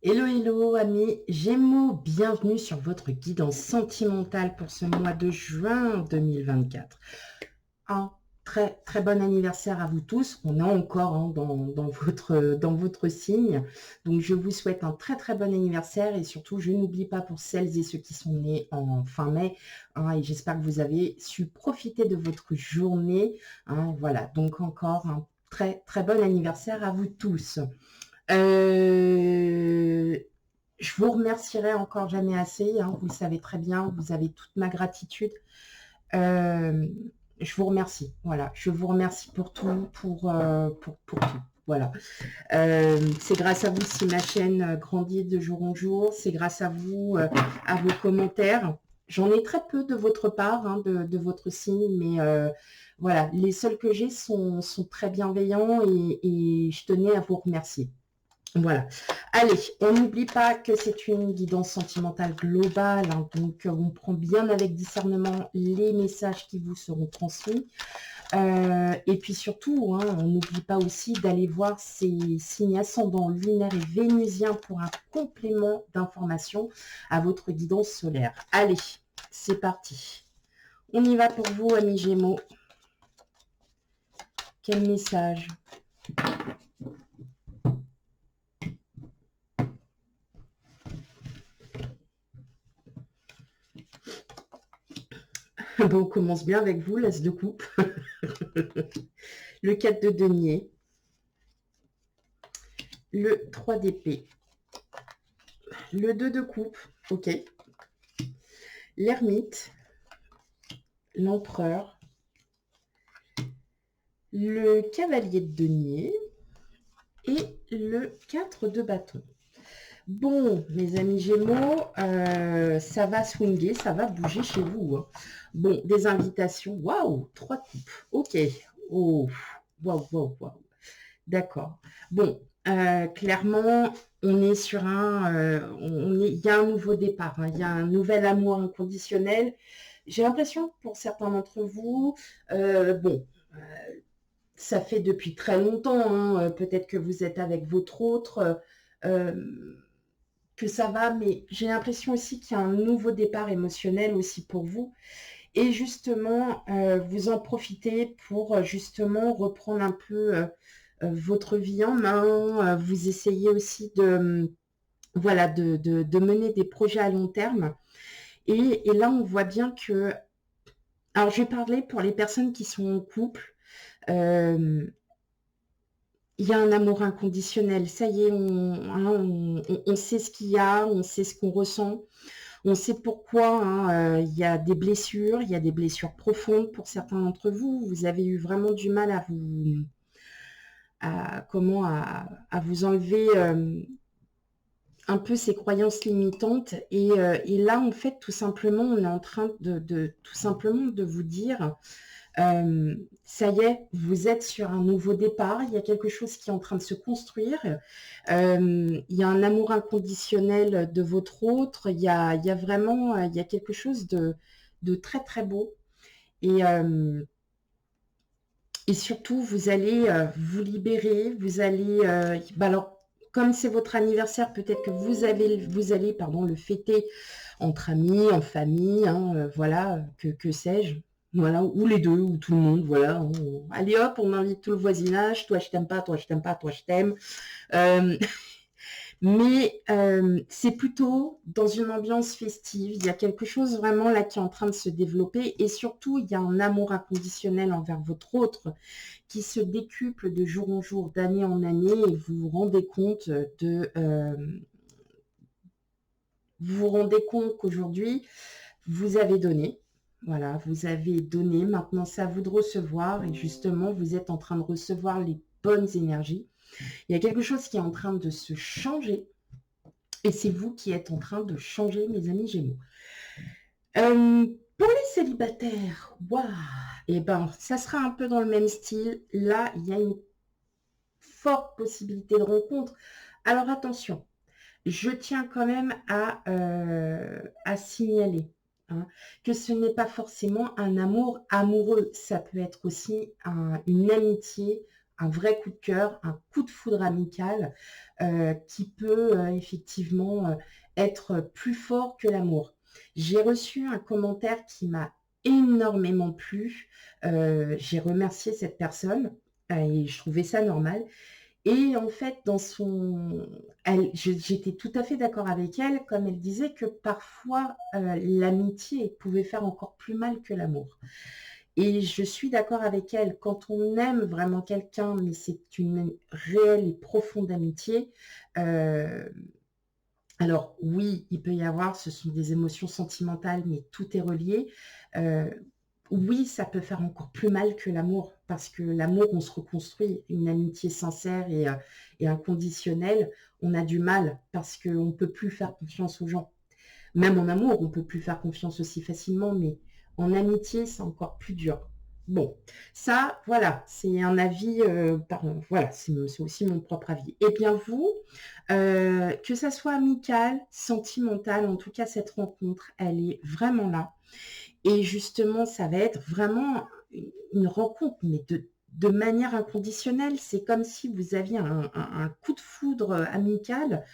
Hello, hello, amis Gémeaux, bienvenue sur votre guidance sentimentale pour ce mois de juin 2024. Un très très bon anniversaire à vous tous. On est encore dans votre signe. Donc je vous souhaite un très très bon anniversaire et surtout je n'oublie pas pour celles et ceux qui sont nés en fin mai. Et j'espère que vous avez su profiter de votre journée. Voilà, donc encore un très très bon anniversaire à vous tous. Euh, je vous remercierai encore jamais assez, vous le savez très bien, vous avez toute ma gratitude. Euh, je vous remercie, voilà, je vous remercie pour tout, pour tout. Voilà. C'est grâce à vous si ma chaîne grandit de jour en jour. C'est grâce à vous, à vos commentaires. J'en ai très peu de votre part, de votre signe, mais voilà, les seuls que j'ai sont très bienveillants et je tenais à vous remercier. Voilà. Allez, on n'oublie pas que c'est une guidance sentimentale globale, donc on prend bien avec discernement les messages qui vous seront transmis. Et puis surtout, on n'oublie pas aussi d'aller voir ces signes ascendants lunaires et vénusiens pour un complément d'information à votre guidance solaire. Allez, c'est parti. On y va pour vous, amis Gémeaux. Quel message? Bon, on commence bien avec vous, l'as de coupe. Le 4 de denier. Le 3 d'épée. Le 2 de coupe. Ok. L'ermite. L'empereur. Le cavalier de denier. Et le 4 de bâton. Bon, mes amis Gémeaux, ça va swinguer, ça va bouger chez vous. Bon, des invitations. Waouh, 3 de coupe. Ok. Oh, waouh, waouh, waouh. D'accord. Bon, clairement, on est sur il y a un nouveau départ, il y a un nouvel amour inconditionnel. J'ai l'impression, pour certains d'entre vous, bon, ça fait depuis très longtemps, peut-être que vous êtes avec votre autre, que ça va, mais j'ai l'impression aussi qu'il y a un nouveau départ émotionnel aussi pour vous. Et justement, vous en profitez pour justement reprendre un peu votre vie en main. Vous essayez aussi voilà, de mener des projets à long terme. Et là, on voit bien que... Alors, je vais parler pour les personnes qui sont en couple. Euh, il y a un amour inconditionnel. Ça y est, on sait ce qu'il y a, on sait ce qu'on ressent. On sait pourquoi, il y a des blessures, il y a des blessures profondes pour certains d'entre vous. Vous avez eu vraiment du mal à vous enlever un peu ces croyances limitantes. Et là, en fait, tout simplement, on est en train tout simplement de vous dire, ça y est, vous êtes sur un nouveau départ, il y a quelque chose qui est en train de se construire, il y a un amour inconditionnel de votre autre, il y a vraiment, il y a quelque chose de très très beau. Et surtout, vous allez vous libérer, vous allez... alors, comme c'est votre anniversaire, peut-être que vous allez pardon, le fêter entre amis, en famille, voilà, que sais-je. Voilà, ou les deux, ou tout le monde, voilà. Allez hop, on invite tout le voisinage, toi je t'aime pas, toi je t'aime pas, toi je t'aime. Euh, mais c'est plutôt dans une ambiance festive. Il y a quelque chose vraiment là qui est en train de se développer. Et surtout, il y a un amour inconditionnel envers votre autre qui se décuple de jour en jour, d'année en année. Et vous vous rendez compte qu'aujourd'hui, vous avez donné. Voilà, vous avez donné. Maintenant, c'est à vous de recevoir. Et justement, vous êtes en train de recevoir les bonnes énergies. Il y a quelque chose qui est en train de se changer. Et c'est vous qui êtes en train de changer, mes amis Gémeaux. Pour les célibataires, waouh, et ben, ça sera un peu dans le même style. Là, il y a une forte possibilité de rencontre. Alors attention, je tiens quand même à signaler que ce n'est pas forcément un amour amoureux. Ça peut être aussi une amitié un vrai coup de cœur, un coup de foudre amical qui peut effectivement être plus fort que l'amour. J'ai reçu un commentaire qui m'a énormément plu. J'ai remercié cette personne et je trouvais ça normal. Et en fait, j'étais tout à fait d'accord avec elle, comme elle disait que parfois l'amitié pouvait faire encore plus mal que l'amour. Et je suis d'accord avec elle, quand on aime vraiment quelqu'un, mais c'est une réelle et profonde amitié, euh, alors oui, il peut y avoir, ce sont des émotions sentimentales, mais tout est relié. Euh, oui, ça peut faire encore plus mal que l'amour, parce que l'amour, on se reconstruit. Une amitié sincère et inconditionnelle, on a du mal, parce qu'on ne peut plus faire confiance aux gens. Même en amour, on peut plus faire confiance aussi facilement, mais en amitié, c'est encore plus dur. Bon, ça, voilà, c'est un avis, voilà, c'est aussi mon propre avis. Et bien vous, que ça soit amical, sentimental, en tout cas, cette rencontre, elle est vraiment là. Et justement, ça va être vraiment une rencontre, mais de manière inconditionnelle. C'est comme si vous aviez un coup de foudre amical,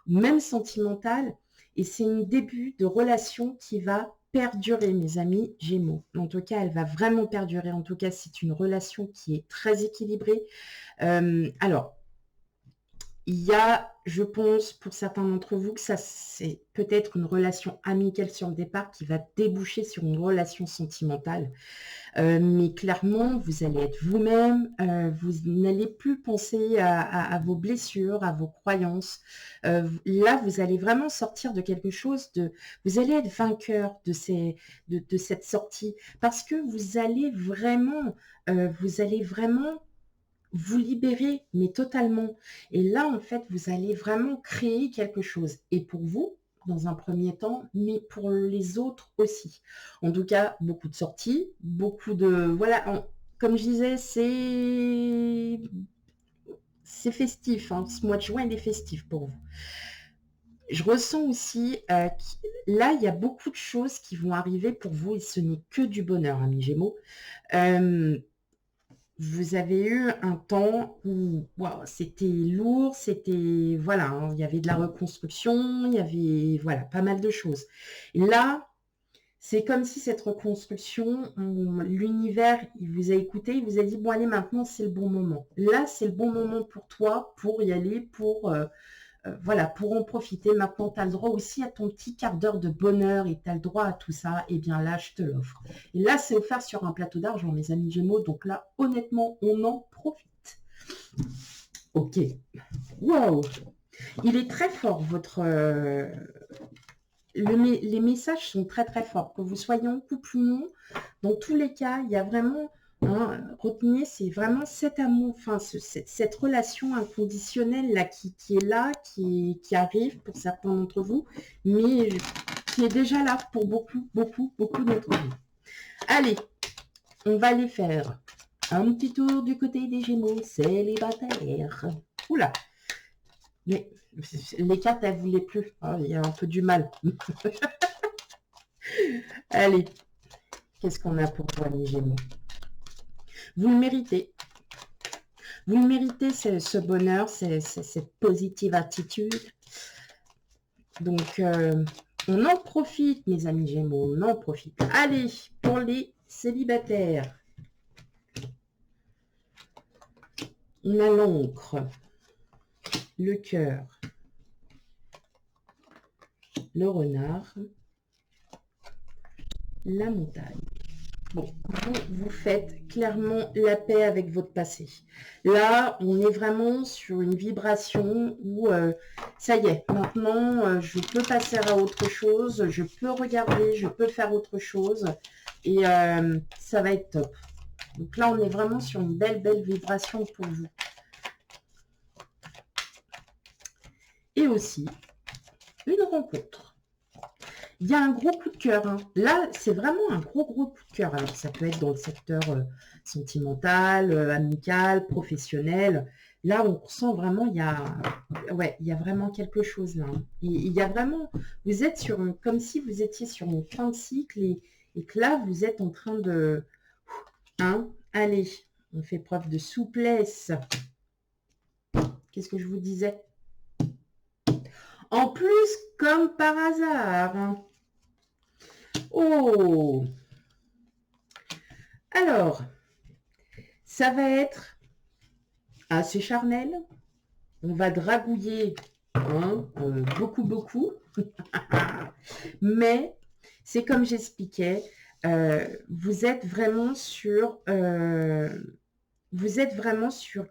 même sentimental, et c'est un début de relation qui va perdurer, mes amis Gémeaux. En tout cas, elle va vraiment perdurer. En tout cas, c'est une relation qui est très équilibrée. Alors, il y a, je pense, pour certains d'entre vous, que ça, c'est peut-être une relation amicale sur le départ qui va déboucher sur une relation sentimentale. Mais clairement, vous allez être vous-même, vous n'allez plus penser à vos blessures, à vos croyances. Là, vous allez vraiment sortir de quelque chose de... Vous allez être vainqueur de cette sortie parce que vous allez vraiment vous libérer, mais totalement. Et là, en fait, vous allez vraiment créer quelque chose. Et pour vous, dans un premier temps, mais pour les autres aussi. En tout cas, beaucoup de sorties, beaucoup de... Voilà, comme je disais, c'est festif. Hein. Ce mois de juin, il est festif pour vous. Je ressens aussi, là, il y a beaucoup de choses qui vont arriver pour vous et ce n'est que du bonheur, amis Gémeaux. Vous avez eu un temps où wow, c'était lourd, c'était voilà, hein, il y avait de la reconstruction, il y avait voilà pas mal de choses. Et là, c'est comme si cette reconstruction, l'univers, il vous a écouté, il vous a dit bon allez maintenant c'est le bon moment. Là c'est le bon moment pour toi, pour y aller, voilà, pour en profiter. Maintenant, tu as le droit aussi à ton petit quart d'heure de bonheur et tu as le droit à tout ça. Et bien là, je te l'offre. Et là, c'est offert sur un plateau d'argent, mes amis Gémeaux. Donc là, honnêtement, on en profite. Ok. Wow. Il est très fort, les messages sont très très forts. Que vous soyez en couple ou non, dans tous les cas, il y a vraiment... Hein, retenez, c'est vraiment cet amour, enfin cette relation inconditionnelle là qui est là, qui arrive pour certains d'entre vous, mais qui est déjà là pour beaucoup, beaucoup, beaucoup d'entre vous. Allez, on va aller faire un petit tour du côté des Gémeaux célibataires. Oula, mais les cartes, elles ne voulaient plus. Oh, il y a un peu du mal. Allez, qu'est-ce qu'on a pour toi, les Gémeaux? Vous le méritez. Vous le méritez, ce bonheur, cette positive attitude. Donc, on en profite, mes amis Gémeaux, on en profite. Allez, pour les célibataires. On a l'encre, le cœur, le renard, la montagne. Bon, vous faites clairement la paix avec votre passé. Là, on est vraiment sur une vibration où ça y est, maintenant, je peux passer à autre chose, je peux regarder, je peux faire autre chose et ça va être top. Donc là, on est vraiment sur une belle, belle vibration pour vous. Et aussi, une rencontre. Il y a un gros coup de cœur. Hein. Là, c'est vraiment un gros, gros coup de cœur. Alors, ça peut être dans le secteur sentimental, amical, professionnel. Là, on ressent vraiment, il y a vraiment quelque chose là. Hein. Il y a vraiment, vous êtes comme si vous étiez sur une fin de cycle et que là, vous êtes en train de... Hein, allez, On fait preuve de souplesse. Qu'est-ce que je vous disais? En plus, comme par hasard. Oh! Alors, ça va être assez charnel. On va dragouiller beaucoup, beaucoup. Mais c'est comme j'expliquais, vous êtes vraiment sur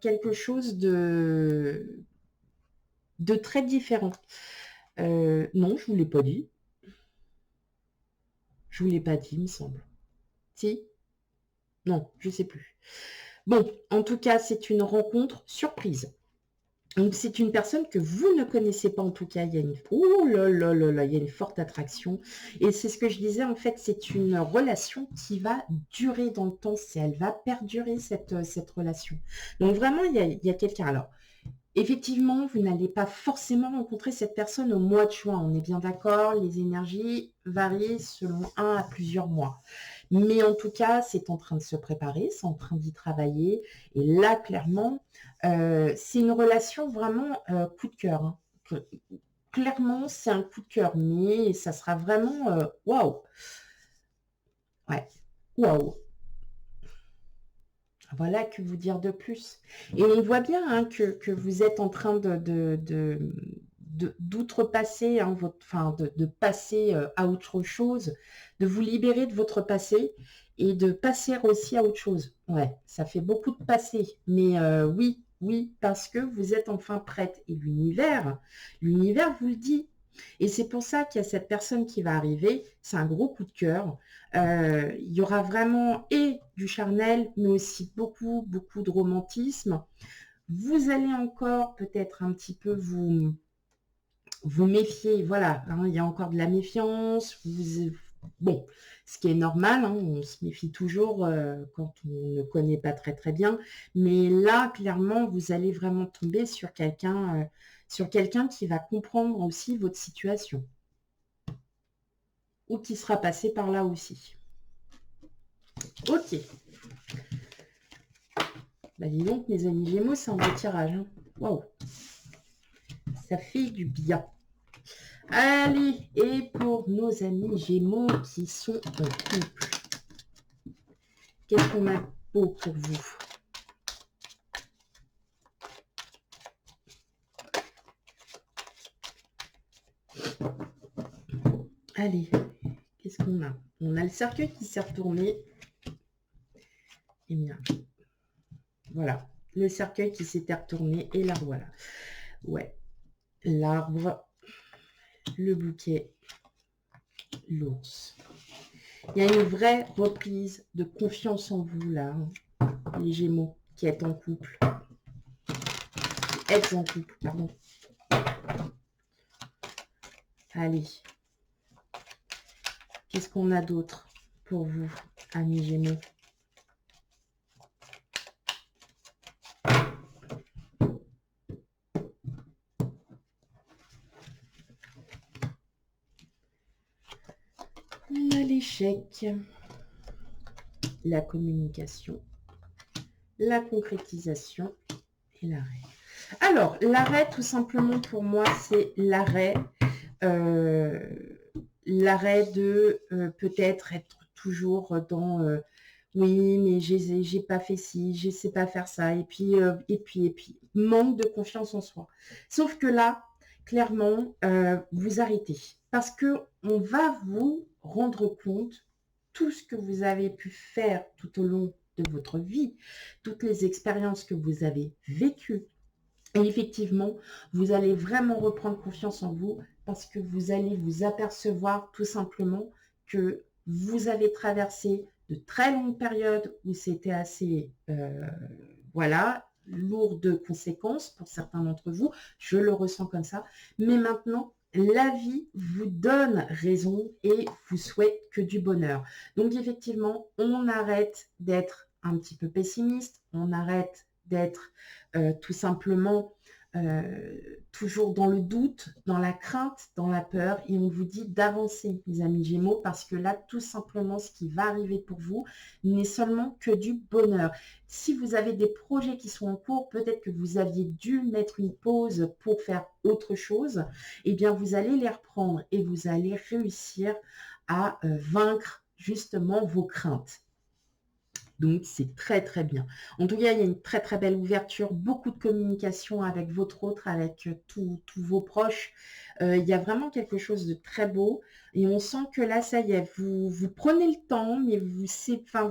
quelque chose de très différent. Non, je ne vous l'ai pas dit. Je ne vous l'ai pas dit, il me semble. Si? Non, je ne sais plus. Bon, en tout cas, c'est une rencontre surprise. Donc, c'est une personne que vous ne connaissez pas, en tout cas, il y a une... Oh là là là là, il y a une forte attraction. Et c'est ce que je disais, en fait, c'est une relation qui va durer dans le temps, elle va perdurer, cette relation. Donc, vraiment, il y a quelqu'un. Alors, effectivement, vous n'allez pas forcément rencontrer cette personne au mois de juin, on est bien d'accord, les énergies varient selon 1 à plusieurs mois. Mais en tout cas, c'est en train de se préparer, c'est en train d'y travailler. Et là, clairement, c'est une relation vraiment coup de cœur. Hein. Clairement, c'est un coup de cœur, mais ça sera vraiment waouh. Ouais, waouh. Voilà, que vous dire de plus. Et on voit bien hein, que vous êtes en train d'outrepasser, hein, de passer à autre chose, de vous libérer de votre passé et de passer aussi à autre chose. Ouais, ça fait beaucoup de passé, mais oui, oui, parce que vous êtes enfin prête. Et l'univers vous le dit. Et c'est pour ça qu'il y a cette personne qui va arriver, c'est un gros coup de cœur. Il y aura vraiment et du charnel, mais aussi beaucoup, beaucoup de romantisme. Vous allez encore peut-être un petit peu vous méfier, voilà, hein, il y a encore de la méfiance. Bon, ce qui est normal, hein, on se méfie toujours quand on ne connaît pas très très bien. Mais là, clairement, vous allez vraiment tomber sur quelqu'un qui va comprendre aussi votre situation ou qui sera passé par là aussi. Ok. Bah dis donc, mes amis Gémeaux, c'est un beau tirage. Hein. Waouh. Ça fait du bien. Allez, et pour nos amis Gémeaux qui sont en couple, qu'est-ce qu'on a beau pour vous? Allez, qu'est-ce qu'on a? On a le cercueil qui s'est retourné. Et bien, voilà, le cercueil qui s'était retourné et la voilà. Ouais, l'arbre, le bouquet, l'ours. Il y a une vraie reprise de confiance en vous là, hein, les Gémeaux qui êtes en couple. Êtes en couple, pardon. Allez. Qu'est-ce qu'on a d'autre pour vous, amis Gémeaux? On a l'échec, la communication, la concrétisation et l'arrêt. Alors, l'arrêt, tout simplement, pour moi, c'est l'arrêt de peut-être être toujours dans oui, mais j'ai pas fait ci, je sais pas faire ça, et puis, manque de confiance en soi. Sauf que là, clairement, vous arrêtez. Parce que on va vous rendre compte tout ce que vous avez pu faire tout au long de votre vie, toutes les expériences que vous avez vécues. Et effectivement, vous allez vraiment reprendre confiance en vous parce que vous allez vous apercevoir tout simplement que vous avez traversé de très longues périodes où c'était assez, voilà, lourd de conséquences pour certains d'entre vous. Je le ressens comme ça. Mais maintenant, la vie vous donne raison et vous souhaite que du bonheur. Donc effectivement, on arrête d'être un petit peu pessimiste, on arrête d'être tout simplement toujours dans le doute, dans la crainte, dans la peur, et on vous dit d'avancer, mes amis Gémeaux, parce que là, tout simplement, ce qui va arriver pour vous n'est seulement que du bonheur. Si vous avez des projets qui sont en cours, peut-être que vous aviez dû mettre une pause pour faire autre chose, eh bien, vous allez les reprendre et vous allez réussir à vaincre justement vos craintes. Donc, c'est très, très bien. En tout cas, il y a une très, très belle ouverture, beaucoup de communication avec votre autre, avec tous vos proches. Il y a vraiment quelque chose de très beau. Et on sent que là, ça y est, vous prenez le temps, mais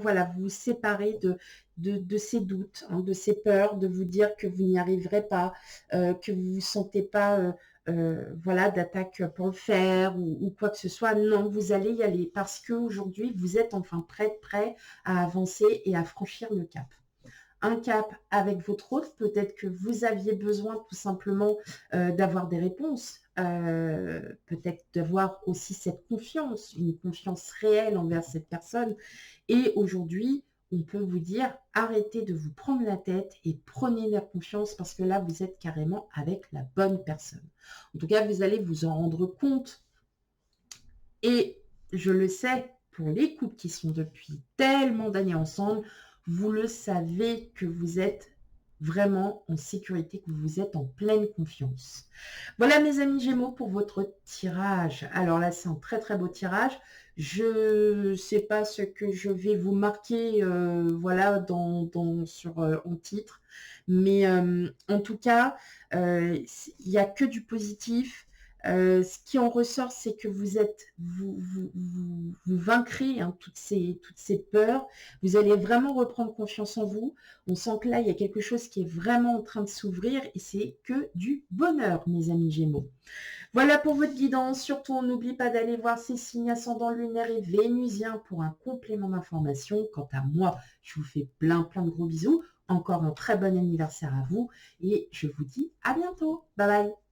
voilà, vous vous séparez de ces doutes, hein, de ces peurs, de vous dire que vous n'y arriverez pas, que vous ne vous sentez pas voilà, d'attaque pour le faire ou quoi que ce soit. Non, vous allez y aller parce qu'aujourd'hui, vous êtes enfin prêt à avancer et à franchir le cap. Un cap avec votre autre, peut-être que vous aviez besoin tout simplement d'avoir des réponses, peut-être d'avoir aussi cette confiance, une confiance réelle envers cette personne. Et aujourd'hui, on peut vous dire, arrêtez de vous prendre la tête et prenez la confiance parce que là, vous êtes carrément avec la bonne personne. En tout cas, vous allez vous en rendre compte. Et je le sais, pour les couples qui sont depuis tellement d'années ensemble, vous le savez que vous êtes vraiment en sécurité, que vous êtes en pleine confiance. Voilà mes amis Gémeaux pour votre tirage. Alors là, c'est un très très beau tirage. Je ne sais pas ce que je vais vous marquer voilà, en titre. Mais en tout cas, il n'y a que du positif. Ce qui en ressort, c'est que vous vaincrez hein, toutes ces peurs. Vous allez vraiment reprendre confiance en vous. On sent que là, il y a quelque chose qui est vraiment en train de s'ouvrir et c'est que du bonheur, mes amis Gémeaux. Voilà pour votre guidance. Surtout, on n'oublie pas d'aller voir ces signes ascendants lunaires et vénusiens pour un complément d'information. Quant à moi, je vous fais plein de gros bisous. Encore un très bon anniversaire à vous et je vous dis à bientôt. Bye bye.